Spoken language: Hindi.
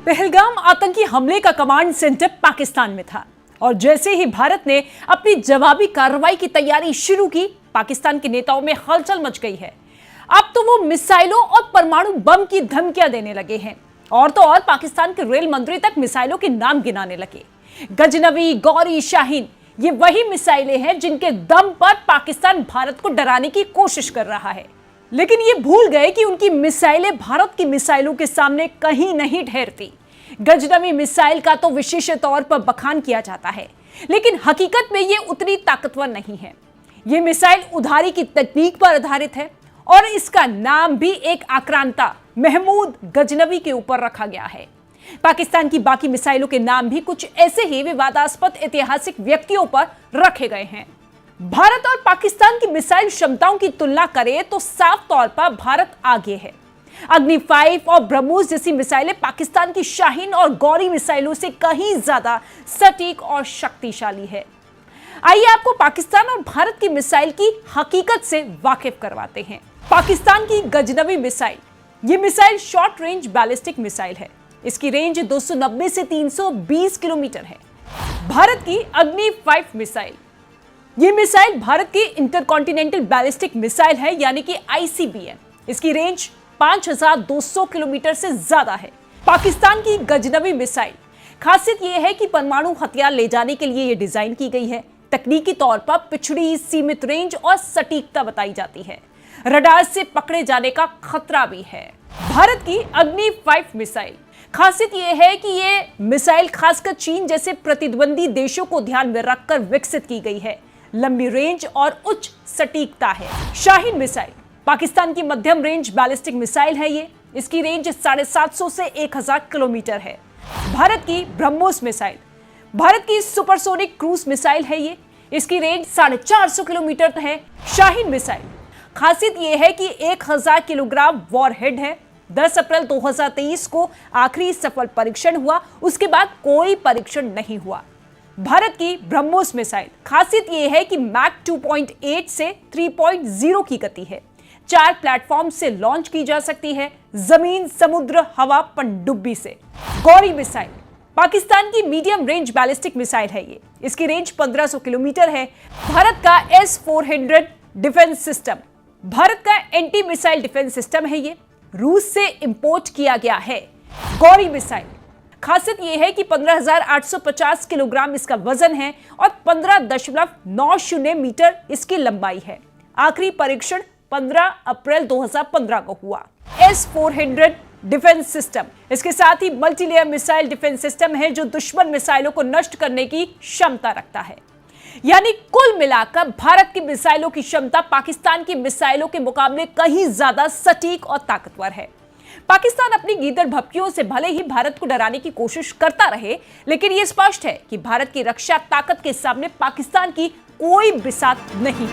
पहलगाम आतंकी हमले का कमांड सेंटर पाकिस्तान में था और जैसे ही भारत ने अपनी जवाबी कार्रवाई की तैयारी शुरू की, पाकिस्तान के नेताओं में हलचल मच गई है। अब तो वो मिसाइलों और परमाणु बम की धमकियां देने लगे हैं और तो और पाकिस्तान के रेल मंत्री तक मिसाइलों के नाम गिनाने लगे। गजनवी, गौरी, शाहीन, ये वही मिसाइलें हैं जिनके दम पर पाकिस्तान भारत को डराने की कोशिश कर रहा है, लेकिन ये भूल गए कि उनकी मिसाइलें भारत की मिसाइलों के सामने कहीं नहीं ठहरती। गजनवी मिसाइल का तो विशेष तौर पर बखान किया जाता है, लेकिन हकीकत में ये उतनी ताकतवर नहीं है। ये मिसाइल उधारी की तकनीक पर आधारित है और इसका नाम भी एक आक्रांता महमूद गजनवी के ऊपर रखा गया है। पाकिस्तान की बाकी मिसाइलों के नाम भी कुछ ऐसे ही विवादास्पद ऐतिहासिक व्यक्तियों पर रखे गए हैं। भारत और पाकिस्तान की मिसाइल क्षमताओं की तुलना करें तो साफ तौर पर भारत आगे है। अग्नि 5 और ब्रह्मोस जैसी मिसाइलें पाकिस्तान की शाहीन और गौरी मिसाइलों से कहीं ज्यादा सटीक और शक्तिशाली है। आइए आपको पाकिस्तान और भारत की मिसाइल की हकीकत से वाकिफ करवाते हैं। पाकिस्तान की गजनवी मिसाइल, ये missile short range ballistic missile है। इसकी रेंज 290 से 320 किलोमीटर है। भारत की अग्नि 5 मिसाइल, ये मिसाइल भारत की इंटरकॉन्टिनेंटल बैलिस्टिक मिसाइल है, यानी कि ICBM। इसकी रेंज 5200 किलोमीटर से ज्यादा है। पाकिस्तान की गजनवी मिसाइल, खासियत यह है कि परमाणु हथियार ले जाने के लिए यह डिजाइन की गई है। तकनीकी तौर पर पिछड़ी, सीमित रेंज और सटीकता बताई जाती है। रडार से पकड़े जाने का खतरा भी है। भारत की अग्नि 5 मिसाइल, खासियत यह है कि यह मिसाइल खासकर चीन जैसे प्रतिद्वंदी देशों को ध्यान में रखकर विकसित की गई है। लंबी रेंज और उच्च सटीकता है। शाहीन मिसाइल, पाकिस्तान की मध्यम रेंज बैलिस्टिक मिसाइल है ये। इसकी रेंज 750 से 1000 किलोमीटर है। भारत की ब्रह्मोस मिसाइल, भारत की सुपरसोनिक क्रूज मिसाइल है ये। इसकी रेंज 450 किलोमीटर है। शाहीन मिसाइल, खासियत यह है कि 1000 किलोग्राम वॉरहेड है। 10 अप्रैल 2023 को आखिरी सफल परीक्षण हुआ, उसके बाद कोई परीक्षण नहीं हुआ। भारत की ब्रह्मोस मिसाइल, खासियत यह है कि मैक 2.8 से 3.0 की गति है। 4 प्लेटफॉर्म से लॉन्च की जा सकती है, जमीन, समुद्र, हवा, पनडुब्बी से। गौरी मिसाइल, पाकिस्तान की मीडियम रेंज बैलिस्टिक मिसाइल है ये। इसकी रेंज 1500 किलोमीटर है। भारत का S-400 डिफेंस सिस्टम, भारत का एंटी मिसाइल डिफेंस सिस्टम है ये। रूस से इंपोर्ट किया गया है। गौरी मिसाइल, खासियत यह है कि 15,850 किलोग्राम इसका वजन है और 15.90 मीटर इसकी लंबाई है। आखिरी परीक्षण 15 अप्रैल 2015 को हुआ। S-400 डिफेंस सिस्टम, इसके साथ ही मल्टीलेयर मिसाइल डिफेंस सिस्टम है जो दुश्मन मिसाइलों को नष्ट करने की क्षमता रखता है। यानी कुल मिलाकर भारत की मिसाइलों की क्षमता पाकिस्तान की मिसाइलों के मुकाबले कहीं ज्यादा सटीक और ताकतवर है। पाकिस्तान अपनी गीदड़ भपकियों से भले ही भारत को डराने की कोशिश करता रहे, लेकिन यह स्पष्ट है कि भारत की रक्षा ताकत के सामने पाकिस्तान की कोई बिसात नहीं।